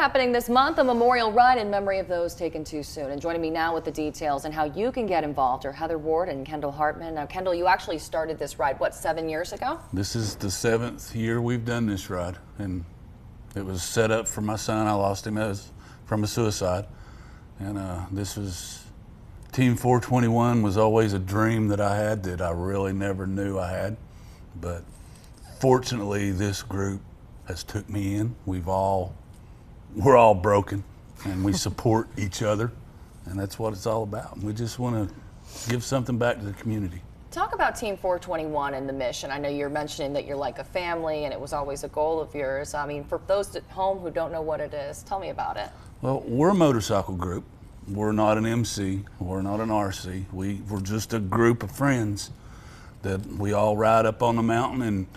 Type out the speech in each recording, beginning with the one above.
Happening this month, a memorial ride in memory of those taken too soon. And joining me now with the details and how you can get involved are Heather Ward and Kendall Hartman. Now, Kendall, you actually started this ride, what, 7 years ago? This is the 7th year we've done this ride, and it was set up for my son. I lost him from a suicide, and this was Team 421 was always a dream that I had that I really never knew I had, but fortunately this group has took me in. We're all broken, and we support each other, and that's what it's all about. We just want to give something back to the community. Talk about Team 421 and the mission. I know you're mentioning that you're like a family, and it was always a goal of yours. I mean, for those at home who don't know what it is, tell me about it. Well, we're a motorcycle group. We're not an MC. We're not an RC. We're just a group of friends that we all ride up on the mountain, and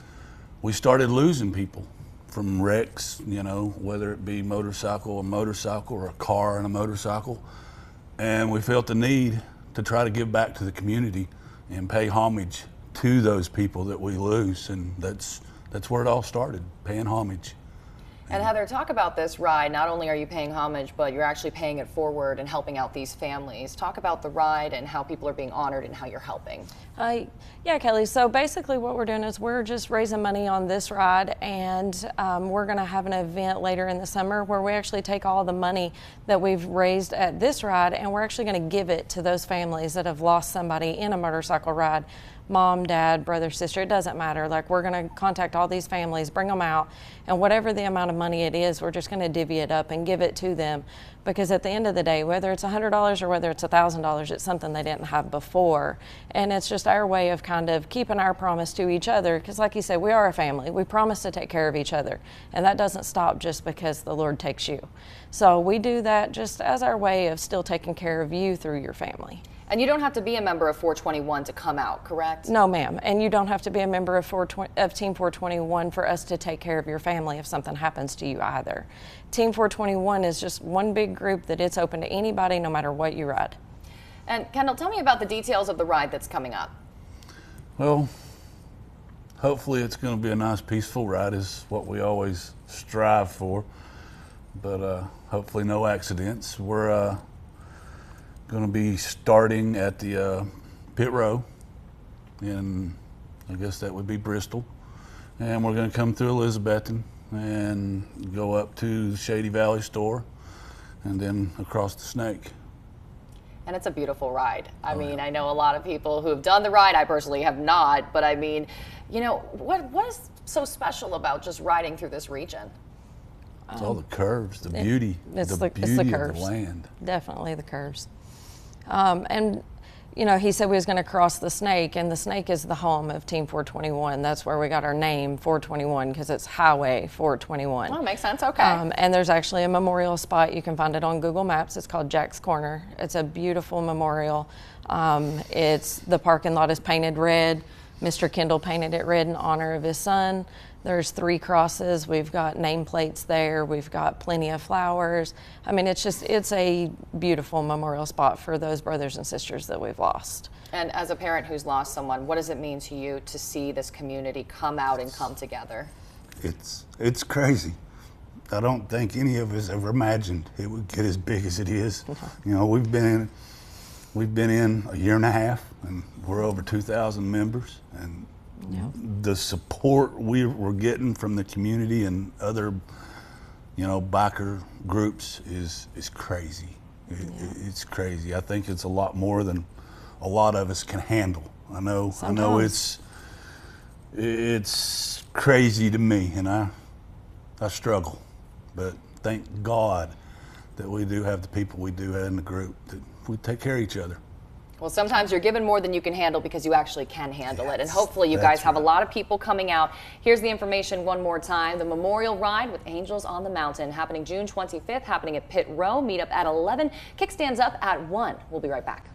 we started losing people from wrecks, you know, whether it be a motorcycle or a car and a motorcycle. And we felt the need to try to give back to the community and pay homage to those people that we lose. And that's where it all started, paying homage. And Heather, talk about this ride. Not only are you paying homage, but you're actually paying it forward and helping out these families. Talk about the ride and how people are being honored and how you're helping. Yeah, Kelly, so basically what we're doing is we're just raising money on this ride, and we're going to have an event later in the summer where we actually take all the money that we've raised at this ride, and we're actually going to give it to those families that have lost somebody in a motorcycle ride. Mom, dad, brother, sister, it doesn't matter. Like, we're going to contact all these families, bring them out, and whatever the amount of money it is, we're just going to divvy it up and give it to them, because at the end of the day, whether it's $100 or whether it's $1,000, it's something they didn't have before. And it's just our way of kind of keeping our promise to each other, because like you said, we are a family. We promise to take care of each other, and that doesn't stop just because the Lord takes you. So we do that just as our way of still taking care of you through your family. And you don't have to be a member of 421 to come out, correct? No, ma'am. And you don't have to be a member of Team 421 for us to take care of your family if something happens to you either. Team 421 is just one big group that it's open to anybody, no matter what you ride. And Kendall, tell me about the details of the ride that's coming up. Well, hopefully it's going to be a nice, peaceful ride is what we always strive for, but hopefully no accidents. We're going to be starting at the pit row, and I guess that would be Bristol, and we're going to come through Elizabethton and go up to the Shady Valley store and then across the Snake. And it's a beautiful ride. I mean, I know a lot of people who have done the ride. I personally have not, but I mean, you know, what is so special about just riding through this region? It's all the curves, the beauty, it's the curves. beauty of the land. Definitely the curves. And you know, he said we was going to cross the Snake, and the Snake is the home of Team 421. That's where we got our name, 421, because it's Highway 421. Oh, makes sense. Okay. And there's actually a memorial spot. You can find it on Google Maps. It's called Jack's Corner. It's a beautiful memorial. The parking lot is painted red. Mr. Kendall painted it red in honor of his son. There's 3 crosses. We've got nameplates there. We've got plenty of flowers. I mean, it's a beautiful memorial spot for those brothers and sisters that we've lost. And as a parent who's lost someone, what does it mean to you to see this community come out and come together? It's crazy. I don't think any of us ever imagined it would get as big as it is. You know, we've been in a year and a half, and we're over 2,000 members, and the support we're getting from the community and other, you know, biker groups is crazy. It's crazy. I think it's a lot more than a lot of us can handle. I know it's crazy to me, and I struggle, but thank God that we do have the people we do have in the group, that we take care of each other. Well, sometimes you're given more than you can handle because you actually can handle it. And hopefully you guys have a lot of people coming out. Here's the information one more time. The Memorial Ride with Angels on the Mountain happening June 25th, happening at Pit Row. Meet up at 11. Kickstands up at 1. We'll be right back.